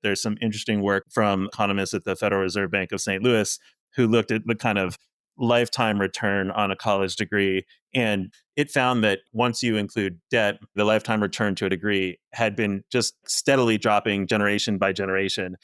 There's some interesting work from economists at the Federal Reserve Bank of St. Louis who looked at the kind of lifetime return on a college degree. And it found that once you include debt, the lifetime return to a degree had been just steadily dropping generation by generation.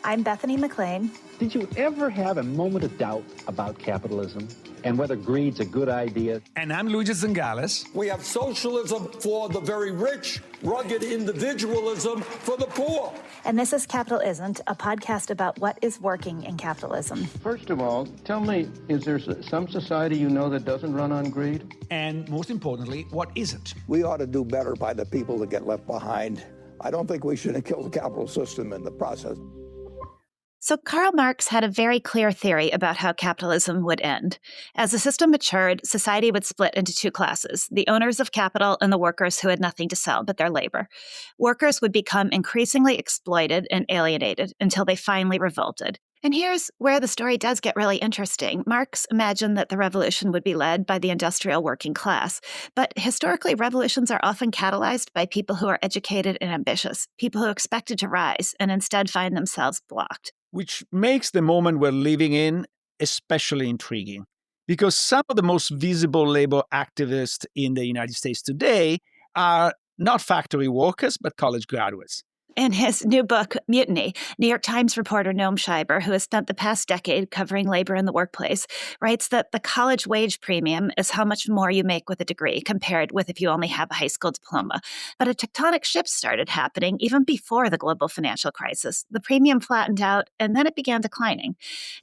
I'm Bethany McLean. Did you ever have a moment of doubt about capitalism and whether greed's a good idea? And I'm Luigi Zingales. We have socialism for the very rich, rugged individualism for the poor. And this is Capital Isn't, a podcast about what is working in capitalism. First of all, tell me, is there some society you know that doesn't run on greed? And most importantly, what isn't? We ought to do better by the people that get left behind. I don't think we should kill the capital system in the process. So Karl Marx had a very clear theory about how capitalism would end. As the system matured, society would split into two classes, the owners of capital and the workers who had nothing to sell but their labor. Workers would become increasingly exploited and alienated until they finally revolted. And here's where the story does get really interesting. Marx imagined that the revolution would be led by the industrial working class. But historically, revolutions are often catalyzed by people who are educated and ambitious, people who expected to rise and instead find themselves blocked. Which makes the moment we're living in especially intriguing. Because some of the most visible labor activists in the United States today are not factory workers, but college graduates. In his new book, Mutiny, New York Times reporter Noam Scheiber, who has spent the past decade covering labor in the workplace, writes that the college wage premium is how much more you make with a degree compared with if you only have a high school diploma. But a tectonic shift started happening even before the global financial crisis. The premium flattened out, and then it began declining.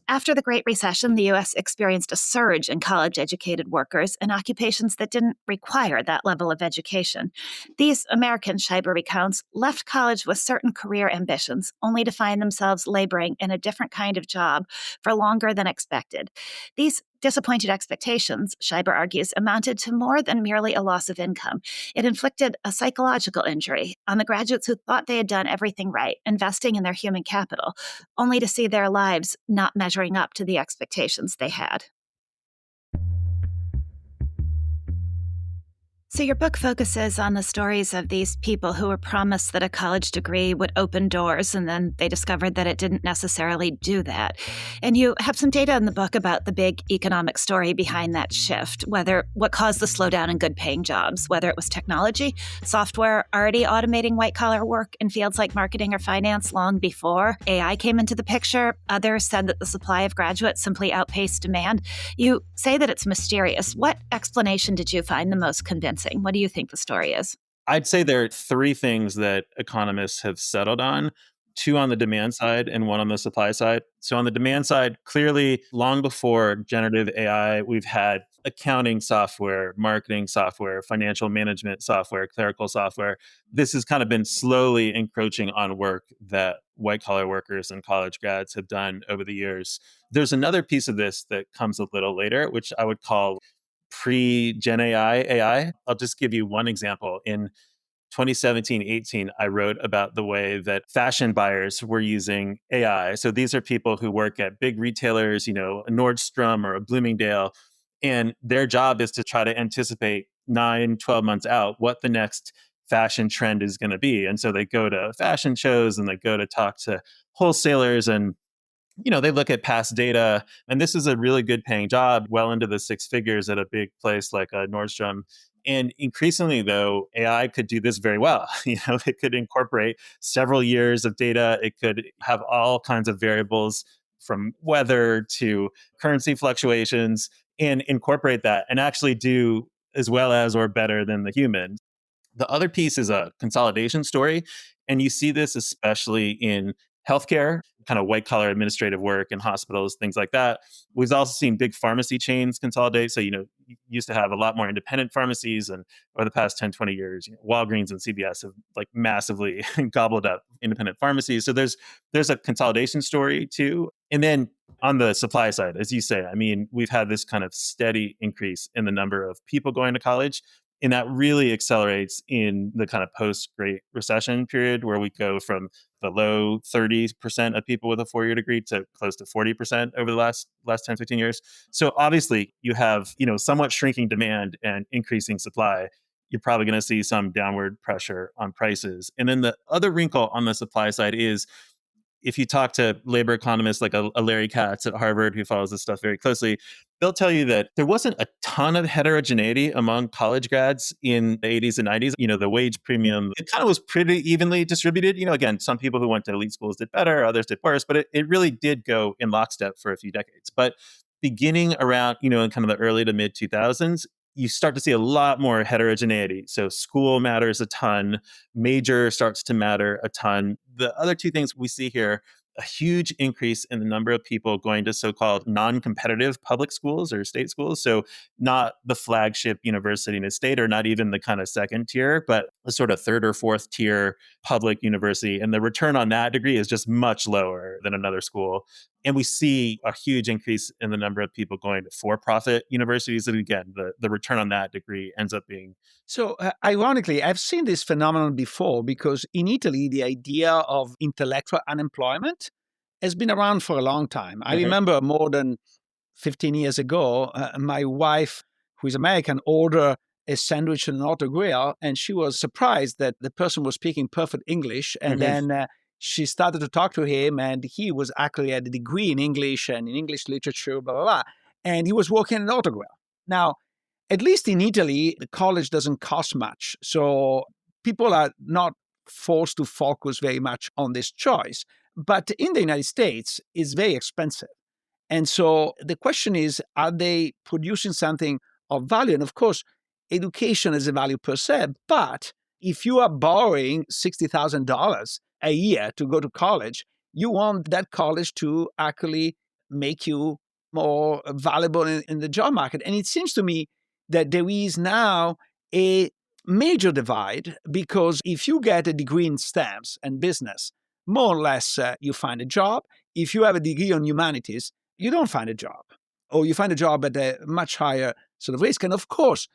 After the Great Recession, the U.S. experienced a surge in college-educated workers in occupations that didn't require that level of education. These Americans, Scheiber recounts, left college with certain career ambitions, only to find themselves laboring in a different kind of job for longer than expected. These disappointed expectations, Scheiber argues, amounted to more than merely a loss of income. It inflicted a psychological injury on the graduates who thought they had done everything right, investing in their human capital, only to see their lives not measuring up to the expectations they had. So your book focuses on the stories of these people who were promised that a college degree would open doors, and then they discovered that it didn't necessarily do that. And you have some data in the book about the big economic story behind that shift, what caused the slowdown in good-paying jobs, whether it was technology, software already automating white-collar work in fields like marketing or finance long before AI came into the picture. Others said that the supply of graduates simply outpaced demand. You say that it's mysterious. What explanation did you find the most convincing? What do you think the story is? I'd say there are three things that economists have settled on, two on the demand side and one on the supply side. So on the demand side, clearly, long before generative AI, we've had accounting software, marketing software, financial management software, clerical software. This has kind of been slowly encroaching on work that white-collar workers and college grads have done over the years. There's another piece of this that comes a little later, which I would call pre-Gen AI. I'll just give you one example. In 2017-18, I wrote about the way that fashion buyers were using AI. So these are people who work at big retailers, a Nordstrom or a Bloomingdale, and their job is to try to anticipate 9-12 months out what the next fashion trend is going to be. And so they go to fashion shows and they go to talk to wholesalers, and they look at past data, and this is a really good paying job, well into the six figures at a big place like a Nordstrom. And increasingly, though, AI could do this very well. It could incorporate several years of data. It could have all kinds of variables from weather to currency fluctuations and incorporate that and actually do as well as or better than the human. The other piece is a consolidation story. And you see this especially in healthcare, kind of white collar administrative work in hospitals, things like that. We've also seen big pharmacy chains consolidate. So, you used to have a lot more independent pharmacies, and over the past 10, 20 years, Walgreens and CVS have massively gobbled up independent pharmacies. So there's a consolidation story too. And then on the supply side, as you say, we've had this kind of steady increase in the number of people going to college. And that really accelerates in the kind of post-Great Recession period, where we go from the low 30% of people with a four-year degree to close to 40% over the last 10, 15 years. So obviously you have, somewhat shrinking demand and increasing supply. you're probably going to see some downward pressure on prices. And then the other wrinkle on the supply side is if you talk to labor economists like a Larry Katz at Harvard, who follows this stuff very closely, they'll tell you that there wasn't a ton of heterogeneity among college grads in the 80s and 90s. The wage premium, it kind of was pretty evenly distributed. Again, some people who went to elite schools did better, others did worse, but it really did go in lockstep for a few decades. But beginning around, in kind of the early to mid 2000s, you start to see a lot more heterogeneity. So school matters a ton, major starts to matter a ton. The other two things we see here, a huge increase in the number of people going to so-called non-competitive public schools or state schools. So not the flagship university in a state, or not even the kind of second tier, but a sort of third or fourth tier public university. And the return on that degree is just much lower than another school. And we see a huge increase in the number of people going to for-profit universities. And again, the return on that degree ends up being. So, ironically, I've seen this phenomenon before because in Italy, the idea of intellectual unemployment has been around for a long time. I remember more than 15 years ago, my wife, who is American, ordered a sandwich and an auto grill, and she was surprised that the person was speaking perfect English. And then she started to talk to him, and he was actually had a degree in English and in English literature, blah, blah, blah. And he was working at an auto grill. Now, at least in Italy, the college doesn't cost much. So people are not forced to focus very much on this choice. But in the United States, it's very expensive. And so the question is, are they producing something of value? And of course, education is a value per se. But if you are borrowing $60,000 a year to go to college, you want that college to actually make you more valuable in the job market. And it seems to me that there is now a major divide, because if you get a degree in STEMs and business, more or less you find a job. If you have a degree on humanities, you don't find a job, or you find a job at a much higher sort of risk. And of course,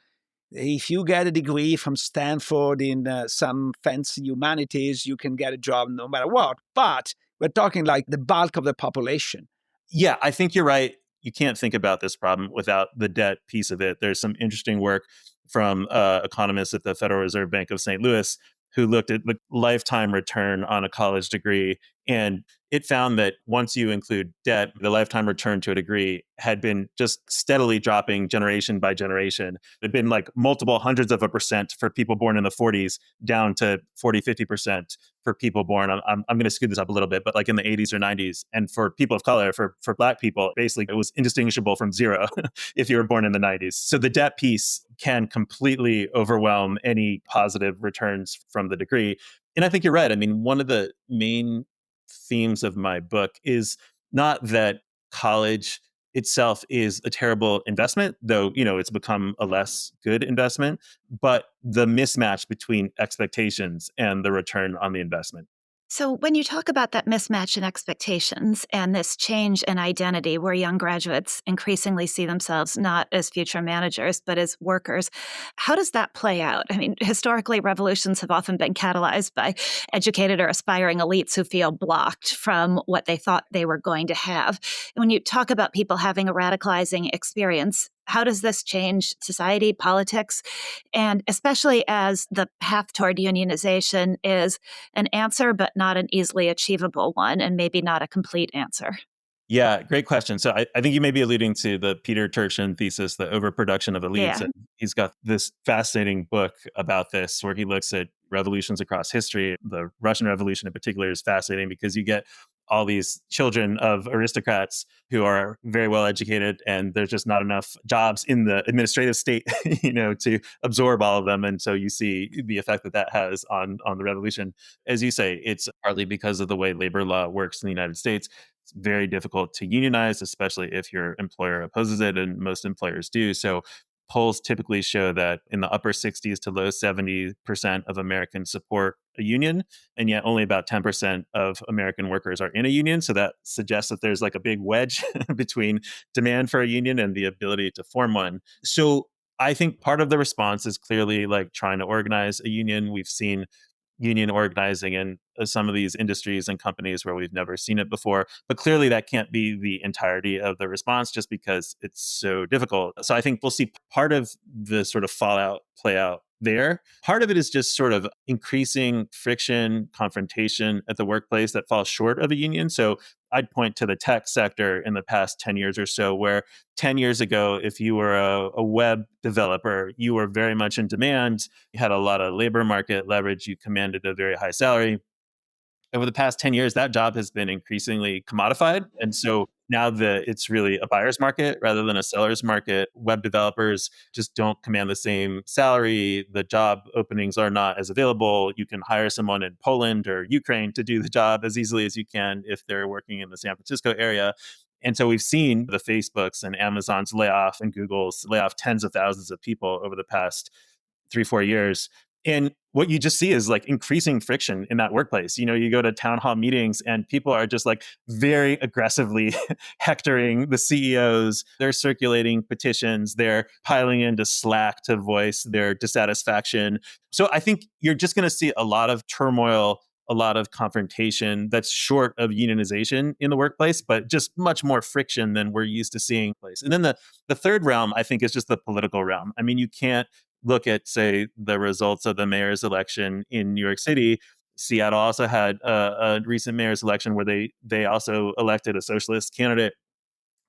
if you get a degree from Stanford in some fancy humanities, you can get a job no matter what. But we're talking like the bulk of the population. Yeah, I think you're right. You can't think about this problem without the debt piece of it. There's some interesting work from economists at the Federal Reserve Bank of St. Louis who looked at the lifetime return on a college degree. And it found that once you include debt, the lifetime return to a degree had been just steadily dropping generation by generation. It had been like multiple hundreds of a percent for people born in the 40s, down to 40, 50% for people born. I'm going to scoot this up a little bit, but like in the 80s or 90s. And for people of color, for Black people, basically it was indistinguishable from zero if you were born in the 90s. So the debt piece can completely overwhelm any positive returns from the degree. And I think you're right. I mean, one of the main themes of my book is not that college itself is a terrible investment, though, it's become a less good investment, but the mismatch between expectations and the return on the investment. So, when you talk about that mismatch in expectations and this change in identity where young graduates increasingly see themselves not as future managers, but as workers, how does that play out? I mean, historically, revolutions have often been catalyzed by educated or aspiring elites who feel blocked from what they thought they were going to have. When you talk about people having a radicalizing experience, how does this change society, politics, and especially as the path toward unionization is an answer, but not an easily achievable one, and maybe not a complete answer? Yeah, great question. So I think you may be alluding to the Peter Turchin thesis, the overproduction of elites. Yeah. And he's got this fascinating book about this where he looks at revolutions across history. The Russian Revolution in particular is fascinating because you get all these children of aristocrats who are very well educated, and there's just not enough jobs in the administrative state, to absorb all of them. And so you see the effect that has on the revolution. As you say, it's partly because of the way labor law works in the United States. It's very difficult to unionize, especially if your employer opposes it, and most employers do. So polls typically show that in the upper 60s to low 70% of Americans support a union, and yet only about 10% of American workers are in a union. So that suggests that there's like a big wedge between demand for a union and the ability to form one. So I think part of the response is clearly like trying to organize a union. We've seen union organizing in some of these industries and companies where we've never seen it before. But clearly that can't be the entirety of the response just because it's so difficult. So I think we'll see part of the sort of fallout play out there. Part of it is just sort of increasing friction, confrontation at the workplace that falls short of a union. So I'd point to the tech sector in the past 10 years or so, where 10 years ago, if you were a web developer, you were very much in demand. You had a lot of labor market leverage. You commanded a very high salary. Over the past 10 years, that job has been increasingly commodified. And so now that it's really a buyer's market rather than a seller's market, web developers just don't command the same salary. The job openings are not as available. You can hire someone in Poland or Ukraine to do the job as easily as you can if they're working in the San Francisco area. And so we've seen the Facebooks and Amazons lay off and Google's lay off tens of thousands of people over the past 3-4 years. And what you just see is like increasing friction in that workplace. You know, you go to town hall meetings and people are just like very aggressively hectoring the CEOs. They're circulating petitions. They're piling into Slack to voice their dissatisfaction. So I think you're just going to see a lot of turmoil, a lot of confrontation that's short of unionization in the workplace, but just much more friction than we're used to seeing. And then the third realm, I think, is just the political realm. I mean, you can't look at, say, the results of the mayor's election in New York City. Seattle also had a recent mayor's election where they also elected a socialist candidate.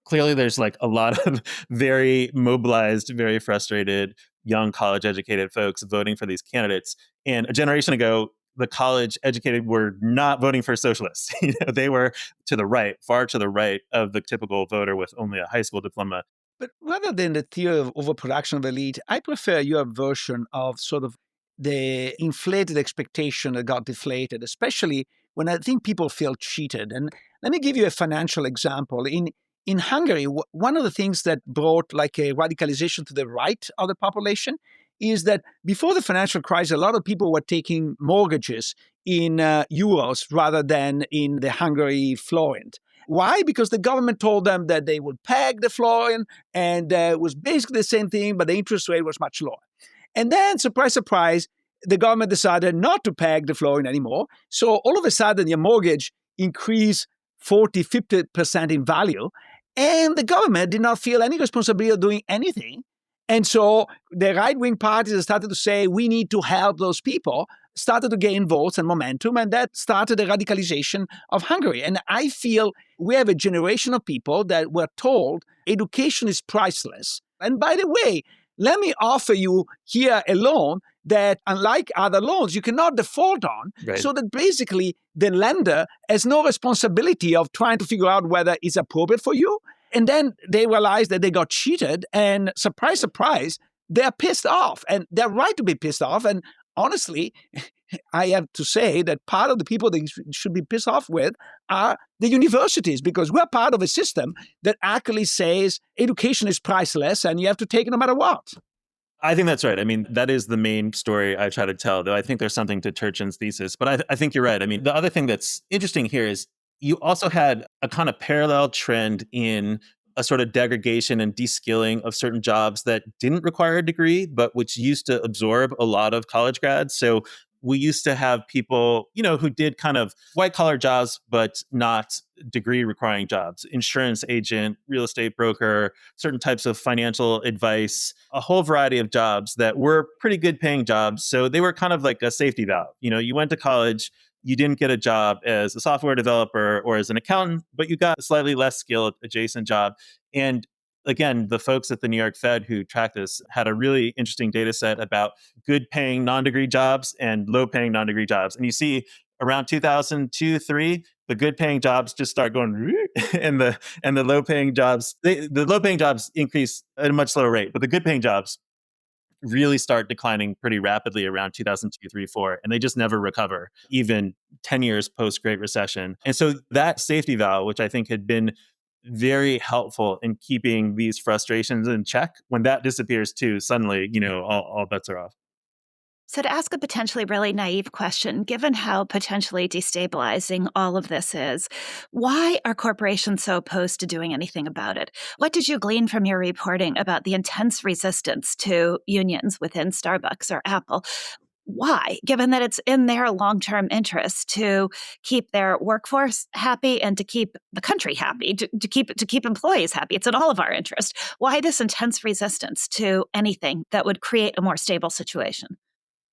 Clearly, there's like a lot of very mobilized, very frustrated, young college-educated folks voting for these candidates. And a generation ago, the college-educated were not voting for socialists. They were to the right, far to the right of the typical voter with only a high school diploma. But rather than the theory of overproduction of elite, I prefer your version of sort of the inflated expectation that got deflated, especially when I think people feel cheated. And let me give you a financial example. In Hungary, one of the things that brought like a radicalization to the right of the population is that before the financial crisis, a lot of people were taking mortgages in euros rather than in the Hungary forint. Why? Because the government told them that they would peg the florin, and it was basically the same thing, but the interest rate was much lower. And then, surprise, surprise, the government decided not to peg the florin anymore. So all of a sudden, your mortgage increased 40, 50% in value, and the government did not feel any responsibility of doing anything. And so the right-wing parties started to say, we need to help those people, started to gain votes and momentum, and that started the radicalization of Hungary. And I feel we have a generation of people that were told education is priceless. And by the way, let me offer you here a loan that, unlike other loans, you cannot default on, Right. so that basically the lender has no responsibility of trying to figure out whether it's appropriate for you. And then they realize that they got cheated, and surprise, surprise, they're pissed off, and they're right to be pissed off. And honestly, I have to say that part of the people that should be pissed off with are the universities, because we're part of a system that actually says education is priceless and you have to take it no matter what. I think that's right. I mean, that is the main story I try to tell, though I think there's something to Turchin's thesis. But I think you're right. I mean, the other thing that's interesting here is you also had a kind of parallel trend in a sort of degradation and de-skilling of certain jobs that didn't require a degree, but which used to absorb a lot of college grads. So we used to have people, who did kind of white collar jobs, but not degree requiring jobs, insurance agent, real estate broker, certain types of financial advice, a whole variety of jobs that were pretty good paying jobs. So they were kind of like a safety valve. You went to college, you didn't get a job as a software developer or as an accountant, but you got a slightly less skilled adjacent job. And again, the folks at the New York Fed who tracked this had a really interesting data set about good paying non-degree jobs and low paying non-degree jobs. And you see around 2002-3, the good paying jobs just start going and the low paying jobs, the low paying jobs increase at a much slower rate, but the good paying jobs really start declining pretty rapidly around 2002, 3, 4, and they just never recover, even 10 years post-Great Recession. And so that safety valve, which I think had been very helpful in keeping these frustrations in check, when that disappears too, suddenly, all bets are off. So, to ask a potentially really naive question, given how potentially destabilizing all of this is, why are corporations so opposed to doing anything about it? What did you glean from your reporting about the intense resistance to unions within Starbucks or Apple? Why? Given that it's in their long-term interest to keep their workforce happy and to keep the country happy, to keep employees happy. It's in all of our interest. Why this intense resistance to anything that would create a more stable situation?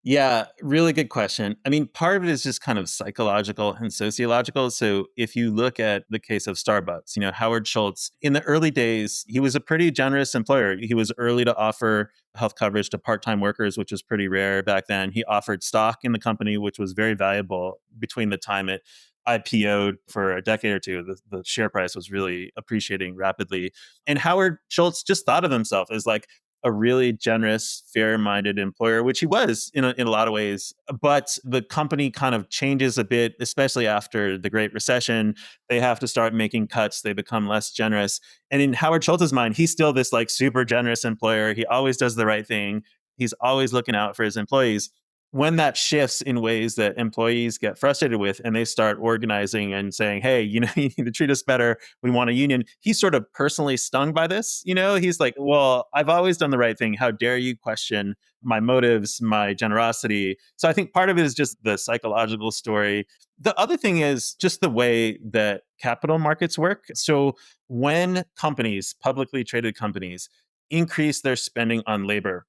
Yeah, really good question. I mean, part of it is just kind of psychological and sociological. So if you look at the case of Starbucks, Howard Schultz, in the early days, he was a pretty generous employer. He was early to offer health coverage to part-time workers, which was pretty rare back then. He offered stock in the company, which was very valuable between the time it IPO'd for a decade or two. The share price was really appreciating rapidly. And Howard Schultz just thought of himself as like a really generous, fair-minded employer, which he was in a lot of ways. But the company kind of changes a bit, especially after the Great Recession. They have to start making cuts. They become less generous. And in Howard Schultz's mind, he's still this like super generous employer. He always does the right thing. He's always looking out for his employees. When that shifts in ways that employees get frustrated with and they start organizing and saying, hey, you need to treat us better. We want a union. He's sort of personally stung by this. He's like, well, I've always done the right thing. How dare you question my motives, my generosity? So I think part of it is just the psychological story. The other thing is just the way that capital markets work. So when companies, publicly traded companies, increase their spending on labor,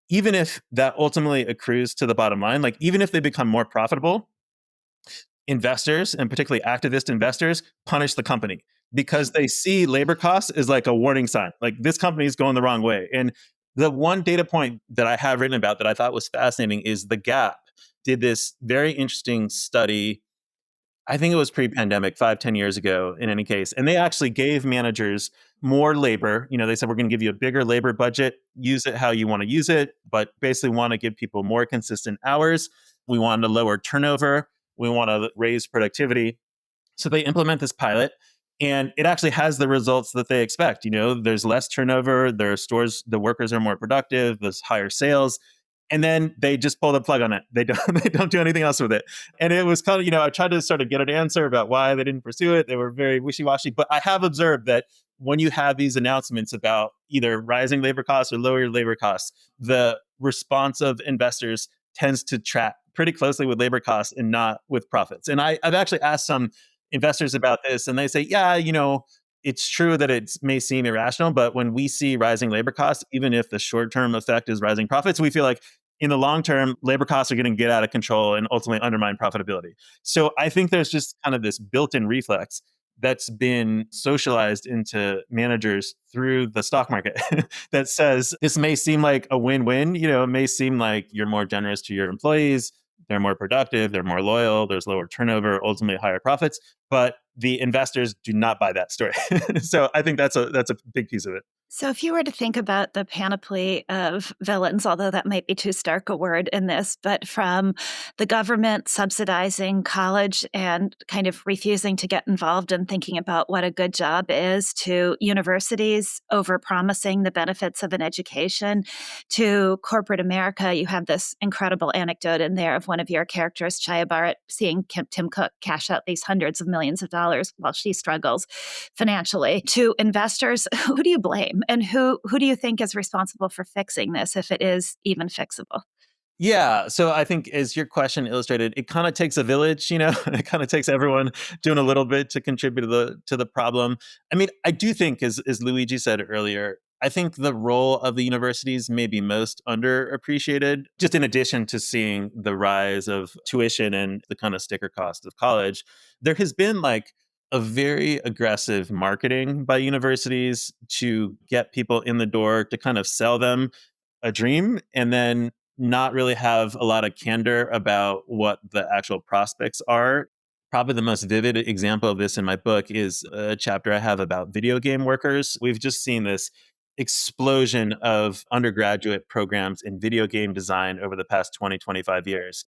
even if that ultimately accrues to the bottom line, like even if they become more profitable, investors, and particularly activist investors, punish the company because they see labor costs as like a warning sign. Like this company is going the wrong way. And the one data point that I have written about that I thought was fascinating is the Gap did this very interesting study. I think it was pre-pandemic, 5, 10 years ago, in any case. And they actually gave managers more labor. They said, we're going to give you a bigger labor budget, use it how you want to use it, but basically want to give people more consistent hours. We want to lower turnover. We want to raise productivity. So they implement this pilot and it actually has the results that they expect. There's less turnover, their stores, the workers are more productive, there's higher sales. And then they just pull the plug on it. They don't they don't do anything else with it. And it was kind of, I tried to sort of get an answer about why they didn't pursue it. They were very wishy-washy. But I have observed that when you have these announcements about either rising labor costs or lower labor costs, the response of investors tends to track pretty closely with labor costs and not with profits. And I've actually asked some investors about this, and they say, yeah, it's true that it may seem irrational, but when we see rising labor costs, even if the short-term effect is rising profits, we feel like in the long term, labor costs are going to get out of control and ultimately undermine profitability. So I think there's just kind of this built-in reflex that's been socialized into managers through the stock market that says this may seem like a win-win. It may seem like you're more generous to your employees, they're more productive, they're more loyal, there's lower turnover, ultimately higher profits, but the investors do not buy that story. So I think that's a big piece of it. So, if you were to think about the panoply of villains, although that might be too stark a word in this, but from the government subsidizing college and kind of refusing to get involved in thinking about what a good job is, to universities overpromising the benefits of an education, to corporate America, you have this incredible anecdote in there of one of your characters, Chaya Barrett, seeing Tim Cook cash out these hundreds of millions of dollars while she struggles financially. To investors, who do you blame? And who do you think is responsible for fixing this, if it is even fixable? Yeah. So I think as your question illustrated, it kind of takes a village, it kind of takes everyone doing a little bit to contribute to the problem. I mean, I do think as Luigi said earlier, I think the role of the universities may be most underappreciated, just in addition to seeing the rise of tuition and the kind of sticker cost of college. There has been like a very aggressive marketing by universities to get people in the door, to kind of sell them a dream, and then not really have a lot of candor about what the actual prospects are. Probably the most vivid example of this in my book is a chapter I have about video game workers. We've just seen this explosion of undergraduate programs in video game design over the past 20, 25 years.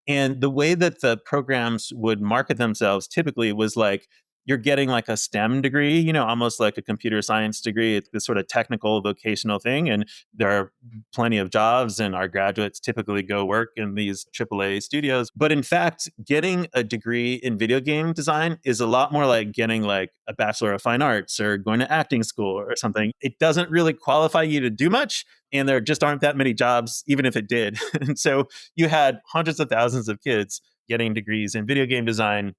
And the way that the programs would market themselves typically was like, you're getting like a STEM degree, almost like a computer science degree. It's this sort of technical vocational thing. And there are plenty of jobs, and our graduates typically go work in these AAA studios. But in fact, getting a degree in video game design is a lot more like getting like a Bachelor of Fine Arts or going to acting school or something. It doesn't really qualify you to do much. And there just aren't that many jobs, even if it did. And so you had hundreds of thousands of kids getting degrees in video game design.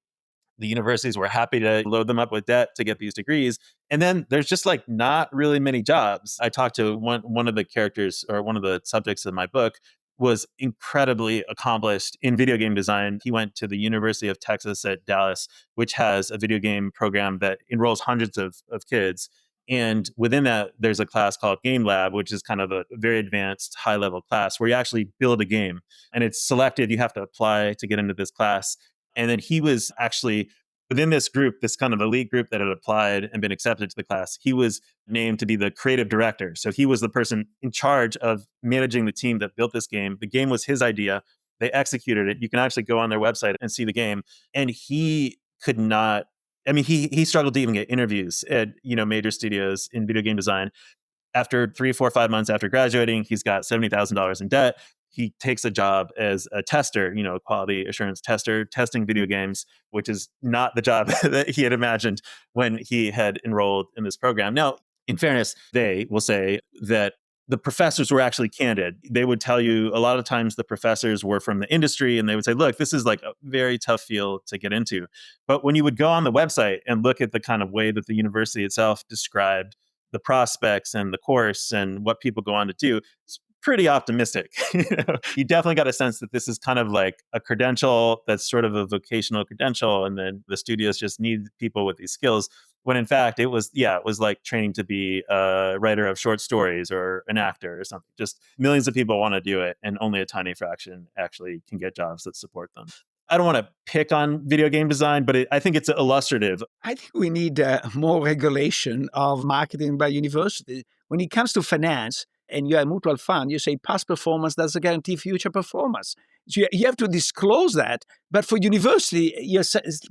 The universities were happy to load them up with debt to get these degrees. And then there's just like not really many jobs. I talked to one of the characters, or one of the subjects of my book was incredibly accomplished in video game design. He went to the University of Texas at Dallas, which has a video game program that enrolls hundreds of kids. And within that, there's a class called Game Lab, which is kind of a very advanced high level class where you actually build a game, and it's selective. You have to apply to get into this class. And then he was actually within this group, this kind of elite group that had applied and been accepted to the class. He was named to be the creative director. So he was the person in charge of managing the team that built this game. The game was his idea. They executed it. You can actually go on their website and see the game. And he could not, I mean, he struggled to even get interviews at, major studios in video game design. After 3, 4, 5 months after graduating, he's got $70,000 in debt. He takes a job as a tester, a quality assurance tester, testing video games, which is not the job that he had imagined when he had enrolled in this program. Now, in fairness, they will say that the professors were actually candid. They would tell you a lot of times the professors were from the industry, and they would say, look, this is like a very tough field to get into. But when you would go on the website and look at the kind of way that the university itself described the prospects and the course and what people go on to do, it's pretty optimistic. You definitely got a sense that this is kind of like a credential that's sort of a vocational credential, and then the studios just need people with these skills. When in fact, it was like training to be a writer of short stories or an actor or something. Just millions of people want to do it, and only a tiny fraction actually can get jobs that support them. I don't want to pick on video game design, but I think it's illustrative. I think we need more regulation of marketing by university. When it comes to finance and you're a mutual fund, you say past performance doesn't guarantee future performance. So you have to disclose that. But for university, you're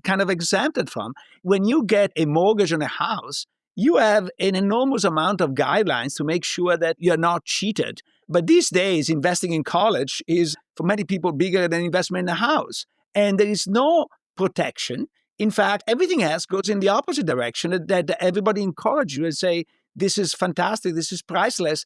kind of exempted from. When you get a mortgage on a house, you have an enormous amount of guidelines to make sure that you're not cheated. But these days, investing in college is, for many people, bigger than investment in a house. And there is no protection. In fact, everything else goes in the opposite direction, that everybody in college will say, this is fantastic, this is priceless.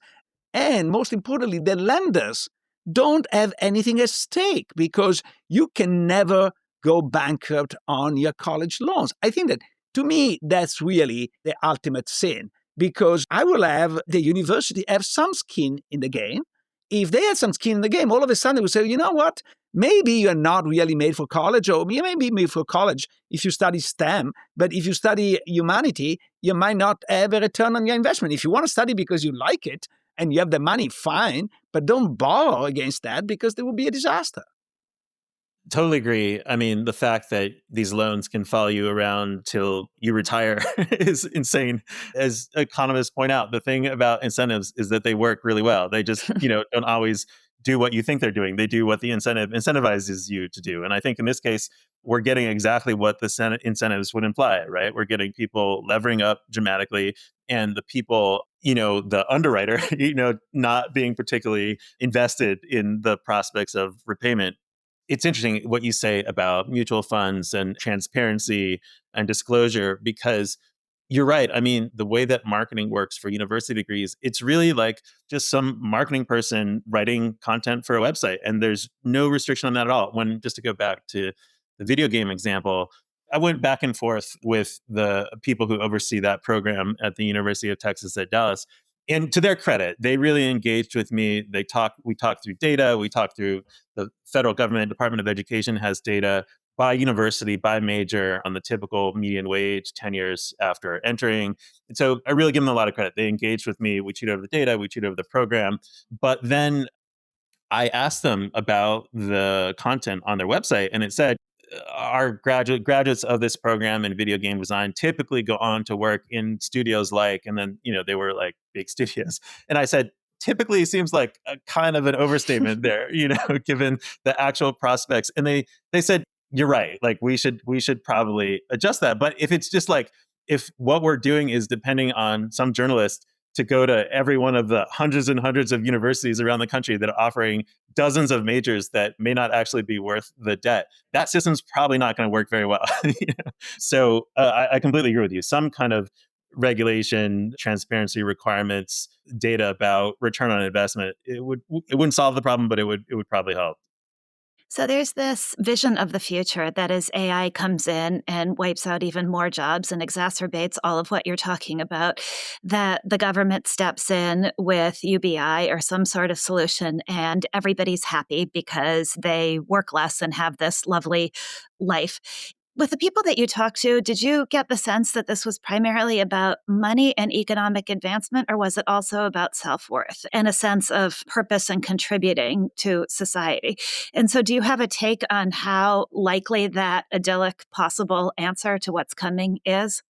And most importantly, the lenders don't have anything at stake because you can never go bankrupt on your college loans. I think that, to me, that's really the ultimate sin, because I will have the university have some skin in the game. If they had some skin in the game, all of a sudden they would say, you know what? Maybe you're not really made for college, or you may be made for college if you study STEM, but if you study humanity, you might not have a return on your investment. If you want to study because you like it and you have the money, fine, but don't borrow against that because there will be a disaster. Totally agree. I mean, the fact that these loans can follow you around till you retire is insane. As economists point out, the thing about incentives is that they work really well. They just, don't always do what you think they're doing. They do what the incentive incentivizes you to do. And I think in this case, we're getting exactly what the incentives would imply, right? We're getting people levering up dramatically, and the people, the underwriter, not being particularly invested in the prospects of repayment. It's interesting what you say about mutual funds and transparency and disclosure, because you're right. I mean, the way that marketing works for university degrees, it's really like just some marketing person writing content for a website, and there's no restriction on that at all. Just to go back to the video game example, I went back and forth with the people who oversee that program at the University of Texas at Dallas. And to their credit, they really engaged with me. We talked through data. We talked through the federal government, Department of Education has data by university, by major on the typical median wage 10 years after entering. And so I really give them a lot of credit. They engaged with me. We cheated over the data. We cheated over the program. But then I asked them about the content on their website, and it said, our graduates of this program in video game design typically go on to work in studios and then, they were like big studios. And I said, typically seems like a kind of an overstatement there, given the actual prospects. And they said, You're right. Like we should probably adjust that. But if it's just like if what we're doing is depending on some journalist to go to every one of the hundreds and hundreds of universities around the country that are offering dozens of majors that may not actually be worth the debt, that system's probably not going to work very well. You know? So I completely agree with you. Some kind of regulation, transparency requirements, data about return on investment, it wouldn't solve the problem, but it would probably help. So there's this vision of the future that as AI comes in and wipes out even more jobs and exacerbates all of what you're talking about, that the government steps in with UBI or some sort of solution and everybody's happy because they work less and have this lovely life. With the people that you talked to, did you get the sense that this was primarily about money and economic advancement, or was it also about self worth and a sense of purpose and contributing to society? And so, do you have a take on how likely that idyllic possible answer to what's coming is?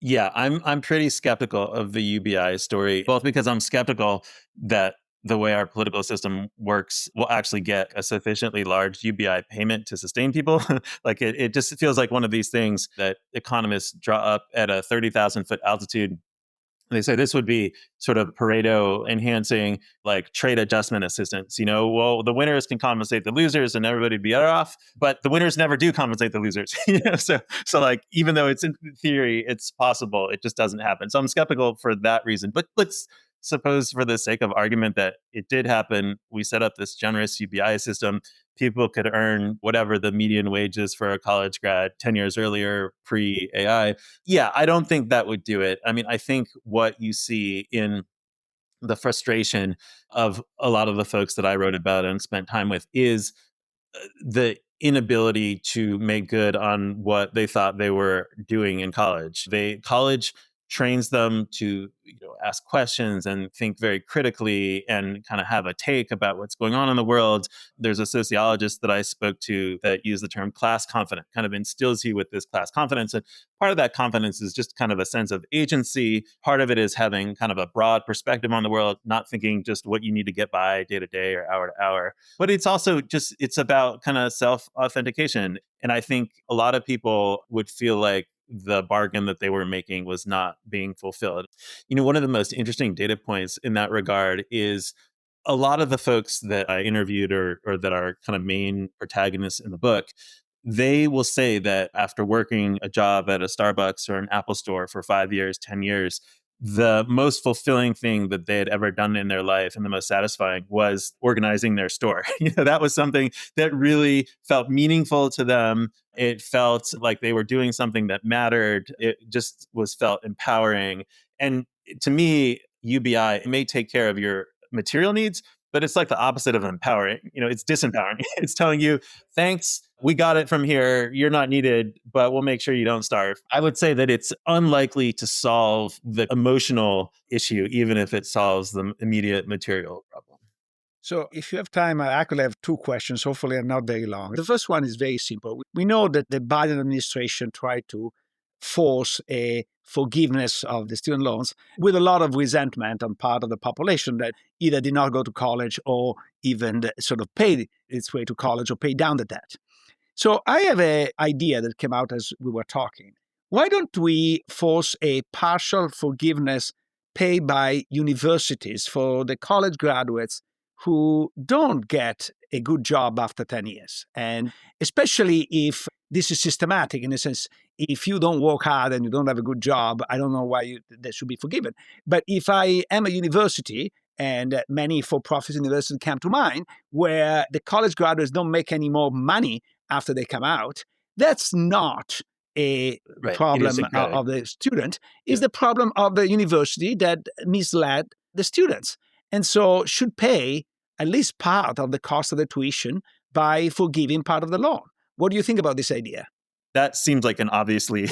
Yeah, I'm pretty skeptical of the UBI story, both because I'm skeptical that the way our political system works will actually get a sufficiently large UBI payment to sustain people. Like it just feels like one of these things that economists draw up at a 30,000 foot altitude. They say this would be sort of Pareto enhancing, like trade adjustment assistance. You know, well, the winners can compensate the losers and everybody would be better off, but the winners never do compensate the losers. You know, so like even though it's in theory, it's possible, it just doesn't happen. So I'm skeptical for that reason. But let's suppose for the sake of argument that it did happen. We set up this generous UBI system. People could earn whatever the median wage is for a college grad 10 years earlier, pre AI. Yeah, I don't think that would do it. I mean, I think what you see in the frustration of a lot of the folks that I wrote about and spent time with is the inability to make good on what they thought they were doing in college. College trains them to ask questions and think very critically and kind of have a take about what's going on in the world. There's a sociologist that I spoke to that used the term class confident, kind of instills you with this class confidence. And part of that confidence is just kind of a sense of agency. Part of it is having kind of a broad perspective on the world, not thinking just what you need to get by day to day or hour to hour. But it's also just, it's about kind of self authentication. And I think a lot of people would feel like the bargain that they were making was not being fulfilled. One of the most interesting data points in that regard is a lot of the folks that I interviewed or that are kind of main protagonists in the book, they will say that after working a job at a Starbucks or an Apple store for 5 years, 10 years, the most fulfilling thing that they had ever done in their life and the most satisfying was organizing their store. That was something that really felt meaningful to them. It felt like they were doing something that mattered. It just was felt empowering. And to me, UBI may take care of your material needs, but it's like the opposite of empowering. It's disempowering. It's telling you, thanks, we got it from here. You're not needed, but we'll make sure you don't starve. I would say that it's unlikely to solve the emotional issue, even if it solves the immediate material problem. So if you have time, I actually have two questions. Hopefully, they're not very long. The first one is very simple. We know that the Biden administration tried to force a forgiveness of the student loans with a lot of resentment on part of the population that either did not go to college or even sort of paid its way to college or pay down the debt. So I have an idea that came out as we were talking. Why don't we force a partial forgiveness paid by universities for the college graduates who don't get a good job after 10 years? And especially if this is systematic, in the sense, if you don't work hard and you don't have a good job, I don't know why that should be forgiven. But if I am a university, and many for-profit universities come to mind, where the college graduates don't make any more money after they come out, that's not a Right. problem of the student. It's the problem of the university that misled the students. And so should pay at least part of the cost of the tuition by forgiving part of the loan. What do you think about this idea? That seems like an obviously,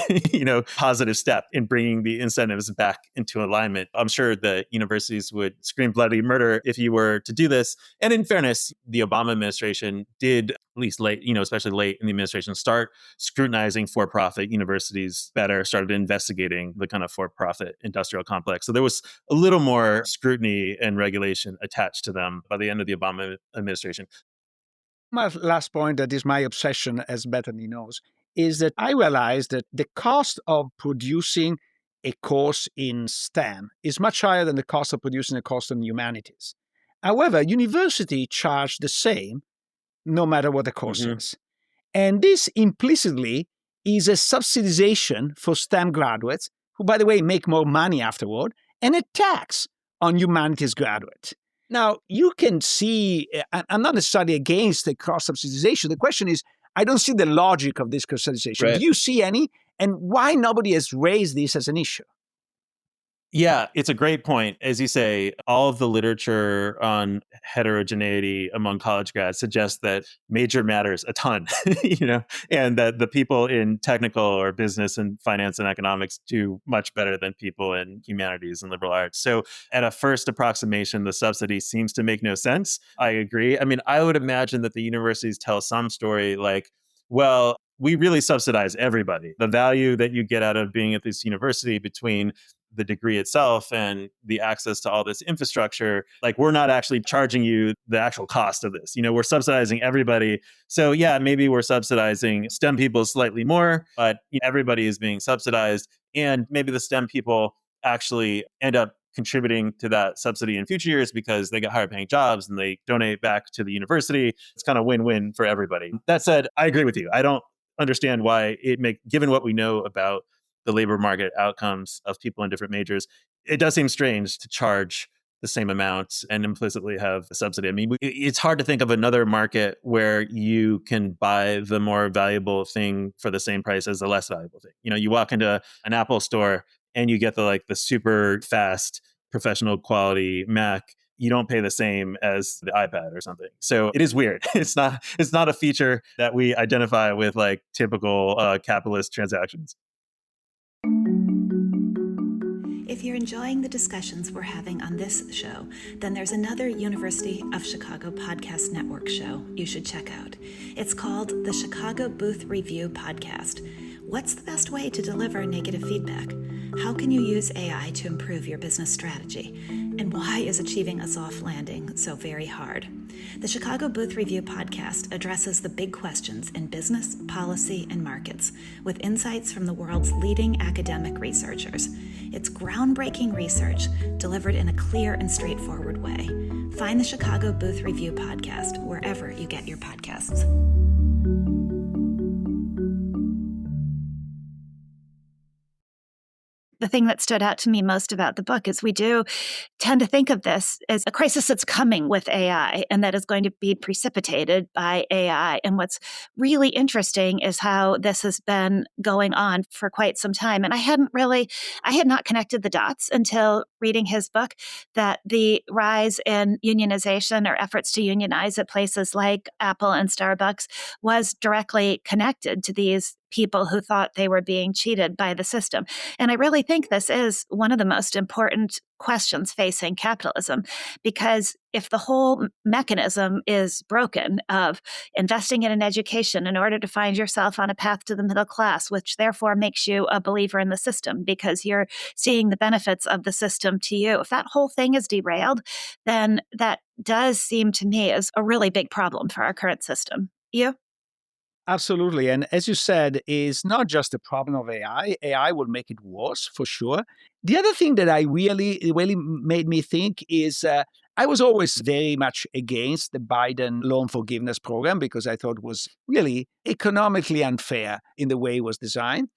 positive step in bringing the incentives back into alignment. I'm sure the universities would scream bloody murder if you were to do this. And in fairness, the Obama administration did, at least late, especially late in the administration, start scrutinizing for-profit universities better, started investigating the kind of for-profit industrial complex. So there was a little more scrutiny and regulation attached to them by the end of the Obama administration. My last point, that is my obsession, as Bethany knows, is that I realized that the cost of producing a course in STEM is much higher than the cost of producing a course in humanities. However, university charge the same no matter what the course Hmm. is. And this implicitly is a subsidization for STEM graduates, who, by the way, make more money afterward, and a tax on humanities graduates. Now, you can see, I'm not necessarily against the cross subsidization. The question is, I don't see the logic of this cross subsidization. Do Right. you see any? And why nobody has raised this as an issue? Yeah, it's a great point. As you say, all of the literature on heterogeneity among college grads suggests that major matters a ton, and that the people in technical or business and finance and economics do much better than people in humanities and liberal arts. So, at a first approximation, the subsidy seems to make no sense. I agree. I mean, I would imagine that the universities tell some story like, well, we really subsidize everybody. The value that you get out of being at this university between the degree itself and the access to all this infrastructure, like we're not actually charging you the actual cost of this. We're subsidizing everybody. So yeah, maybe we're subsidizing STEM people slightly more, but everybody is being subsidized. And maybe the STEM people actually end up contributing to that subsidy in future years because they get higher paying jobs and they donate back to the university. It's kind of win-win for everybody. That said, I agree with you. I don't understand why given what we know about the labor market outcomes of people in different majors, it does seem strange to charge the same amount and implicitly have a subsidy. I mean, it's hard to think of another market where you can buy the more valuable thing for the same price as the less valuable thing. You walk into an Apple store and you get the super fast professional quality Mac. You don't pay the same as the iPad or something. So it is weird. It's not a feature that we identify with like typical capitalist transactions. If you're enjoying the discussions we're having on this show, then there's another University of Chicago Podcast Network show you should check out. It's called the Chicago Booth Review Podcast. What's the best way to deliver negative feedback? How can you use AI to improve your business strategy? And why is achieving a soft landing so very hard? The Chicago Booth Review Podcast addresses the big questions in business, policy, and markets with insights from the world's leading academic researchers. It's groundbreaking research delivered in a clear and straightforward way. Find the Chicago Booth Review Podcast wherever you get your podcasts. The thing that stood out to me most about the book is we do tend to think of this as a crisis that's coming with AI and that is going to be precipitated by AI. And what's really interesting is how this has been going on for quite some time. And I had not connected the dots until reading his book that the rise in unionization or efforts to unionize at places like Apple and Starbucks was directly connected to these people who thought they were being cheated by the system. And I really think this is one of the most important questions facing capitalism, because if the whole mechanism is broken of investing in an education in order to find yourself on a path to the middle class, which therefore makes you a believer in the system because you're seeing the benefits of the system to you, if that whole thing is derailed, then that does seem to me as a really big problem for our current system. You? Absolutely. And as you said, is not just a problem of AI. AI will make it worse for sure. The other thing that really made me think is I was always very much against the Biden loan forgiveness program because I thought it was really economically unfair in the way it was designed.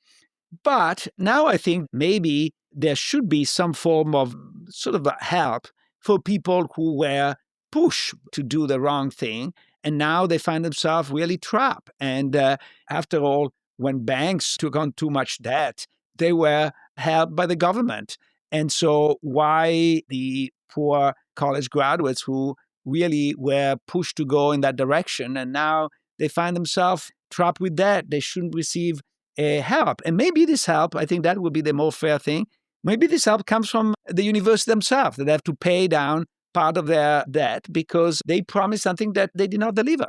But now I think maybe there should be some form of sort of a help for people who were pushed to do the wrong thing. And now they find themselves really trapped. And after all, when banks took on too much debt, they were helped by the government. And so why the poor college graduates who really were pushed to go in that direction, and now they find themselves trapped with debt, they shouldn't receive help. And maybe this help, I think that would be the more fair thing. Maybe this help comes from the university themselves, that they have to pay down part of their debt because they promised something that they did not deliver.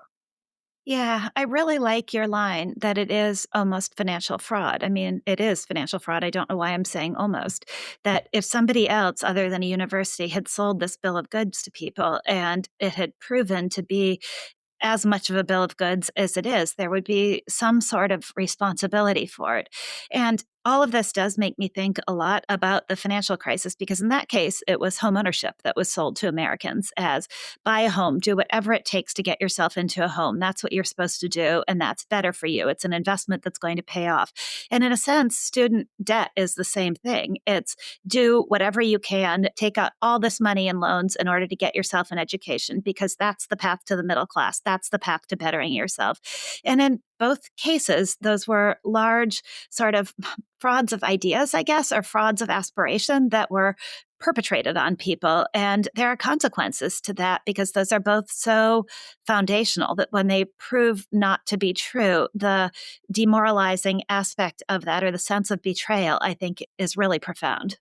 Yeah, I really like your line that it is almost financial fraud. I mean, it is financial fraud. I don't know why I'm saying almost. That if somebody else other than a university had sold this bill of goods to people and it had proven to be as much of a bill of goods as it is, there would be some sort of responsibility for it. And all of this does make me think a lot about the financial crisis, because in that case, it was homeownership that was sold to Americans as buy a home, do whatever it takes to get yourself into a home. That's what you're supposed to do, and that's better for you. It's an investment that's going to pay off. And in a sense, student debt is the same thing. It's do whatever you can, take out all this money in loans in order to get yourself an education, because that's the path to the middle class. That's the path to bettering yourself. And in both cases, those were large sort of frauds of ideas, I guess, or frauds of aspiration that were perpetrated on people. And there are consequences to that, because those are both so foundational that when they prove not to be true, the demoralizing aspect of that, or the sense of betrayal, I think is really profound.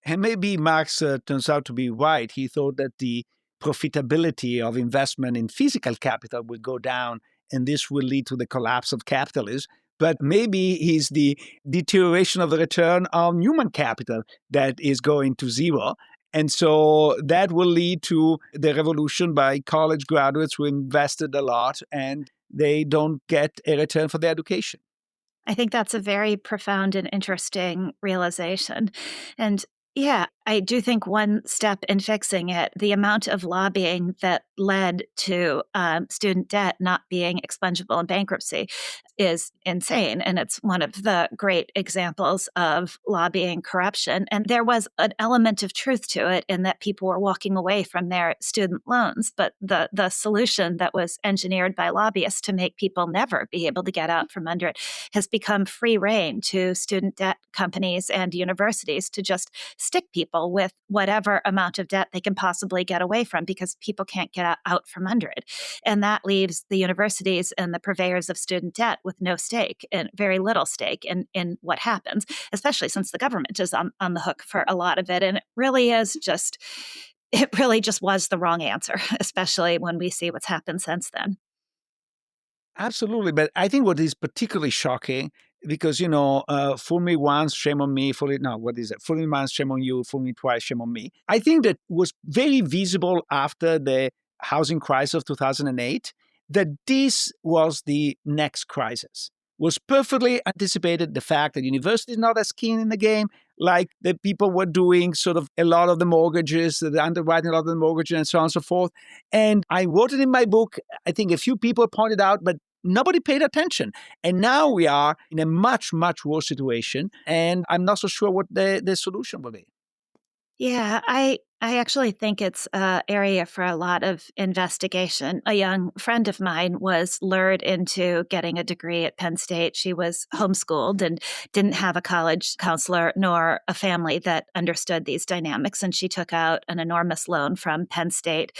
And maybe Marx turns out to be right. He thought that the profitability of investment in physical capital would go down, and this will lead to the collapse of capitalism. But maybe it's the deterioration of the return on human capital that is going to zero. And so that will lead to the revolution by college graduates who invested a lot and they don't get a return for their education. I think that's a very profound and interesting realization. And yeah, I do think one step in fixing it, the amount of lobbying that led to student debt not being expungible in bankruptcy is insane. And it's one of the great examples of lobbying corruption. And there was an element of truth to it in that people were walking away from their student loans. But the solution that was engineered by lobbyists to make people never be able to get out from under it has become free reign to student debt companies and universities to just stick people with whatever amount of debt they can possibly get away from, because people can't get out from under it. And that leaves the universities and the purveyors of student debt with no stake and very little stake in what happens, especially since the government is on the hook for a lot of it. And it really just was the wrong answer, especially when we see what's happened since then. Absolutely. But I think what is particularly shocking, because, fool me once, shame on me, what is it? Fool me once, shame on you, fool me twice, shame on me. I think that was very visible after the housing crisis of 2008, that this was the next crisis. Was perfectly anticipated, the fact that university is not as keen in the game, like the people were doing sort of a lot of the mortgages, the underwriting a lot of the mortgages, and so on and so forth. And I wrote it in my book. I think a few people pointed out, but nobody paid attention. And now we are in a much, much worse situation. And I'm not so sure what the solution will be. Yeah, I actually think it's an area for a lot of investigation. A young friend of mine was lured into getting a degree at Penn State. She was homeschooled and didn't have a college counselor nor a family that understood these dynamics. And she took out an enormous loan from Penn State,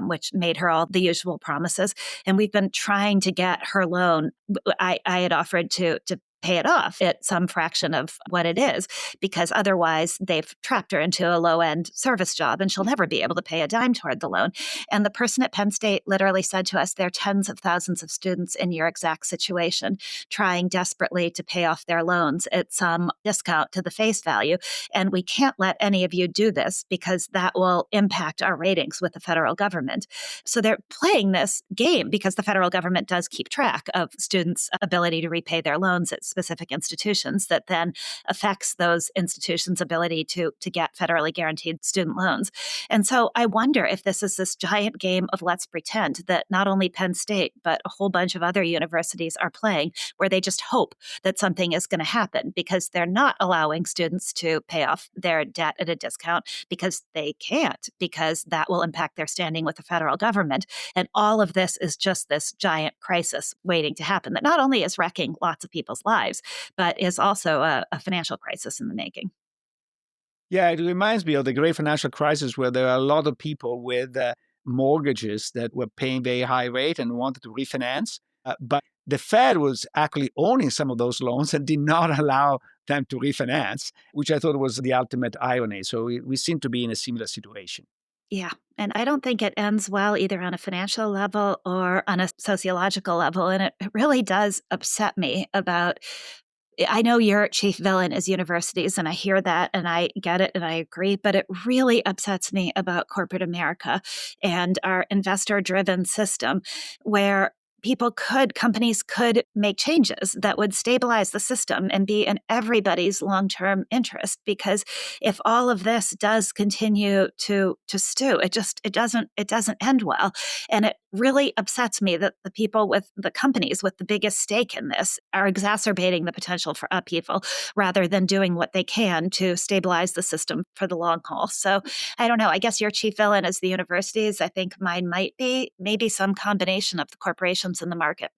which made her all the usual promises. And we've been trying to get her loan. I had offered to pay it off at some fraction of what it is, because otherwise they've trapped her into a low-end service job and she'll never be able to pay a dime toward the loan. And the person at Penn State literally said to us, there are tens of thousands of students in your exact situation trying desperately to pay off their loans at some discount to the face value. And we can't let any of you do this, because that will impact our ratings with the federal government. So they're playing this game because the federal government does keep track of students' ability to repay their loans at specific institutions, that then affects those institutions' ability to get federally guaranteed student loans. And so I wonder if this is this giant game of let's pretend that not only Penn State, but a whole bunch of other universities are playing, where they just hope that something is going to happen, because they're not allowing students to pay off their debt at a discount because they can't, because that will impact their standing with the federal government. And all of this is just this giant crisis waiting to happen that not only is wrecking lots of people's lives, but is also a financial crisis in the making. Yeah, it reminds me of the great financial crisis, where there are a lot of people with mortgages that were paying very high rate and wanted to refinance. But the Fed was actually owning some of those loans and did not allow them to refinance, which I thought was the ultimate irony. So we seem to be in a similar situation. Yeah. And I don't think it ends well either on a financial level or on a sociological level. And it really does upset me about I know your chief villain is universities, and I hear that and I get it and I agree, but it really upsets me about corporate America and our investor-driven system where companies could make changes that would stabilize the system and be in everybody's long-term interest. Because if all of this does continue to stew, it doesn't end well. And it really upsets me that the companies with the biggest stake in this are exacerbating the potential for upheaval rather than doing what they can to stabilize the system for the long haul. So I don't know. I guess your chief villain is the universities. I think mine might be maybe some combination of the corporations in the market.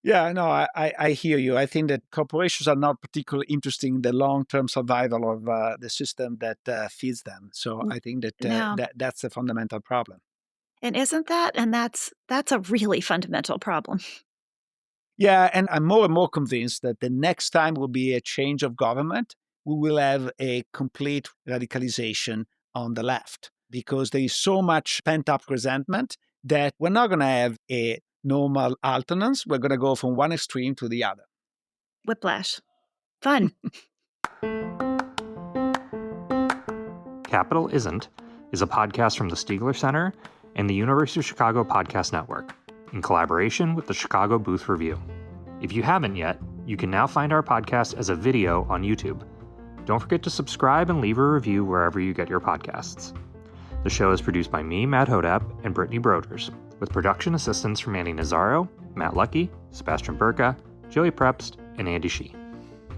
Yeah, no, I hear you. I think that corporations are not particularly interested in the long-term survival of the system that feeds them. So I think that, No. that's a fundamental problem. And isn't that? And that's a really fundamental problem. Yeah, and I'm more and more convinced that the next time will be a change of government, we will have a complete radicalization on the left because there is so much pent-up resentment that we're not going to have a normal alternance. We're going to go from one extreme to the other. Whiplash. Fun. Capital Isn't is a podcast from the Stiegler Center and the University of Chicago Podcast Network in collaboration with the Chicago Booth Review. If you haven't yet, you can now find our podcast as a video on YouTube. Don't forget to subscribe and leave a review wherever you get your podcasts. The show is produced by me, Matt Hodap, and Brittany Broders, with production assistance from Andy Nazaro, Matt Lucky, Sebastian Burka, Joey Prepst, and Andy Shee.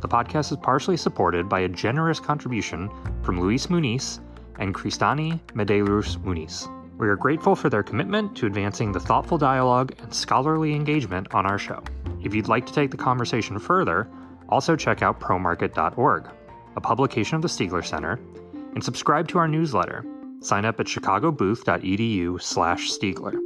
The podcast is partially supported by a generous contribution from Luis Muniz and Cristani Medeiros Muniz. We are grateful for their commitment to advancing the thoughtful dialogue and scholarly engagement on our show. If you'd like to take the conversation further, also check out promarket.org, a publication of the Stiegler Center, and subscribe to our newsletter. Sign up at chicagobooth.edu/Stiegler.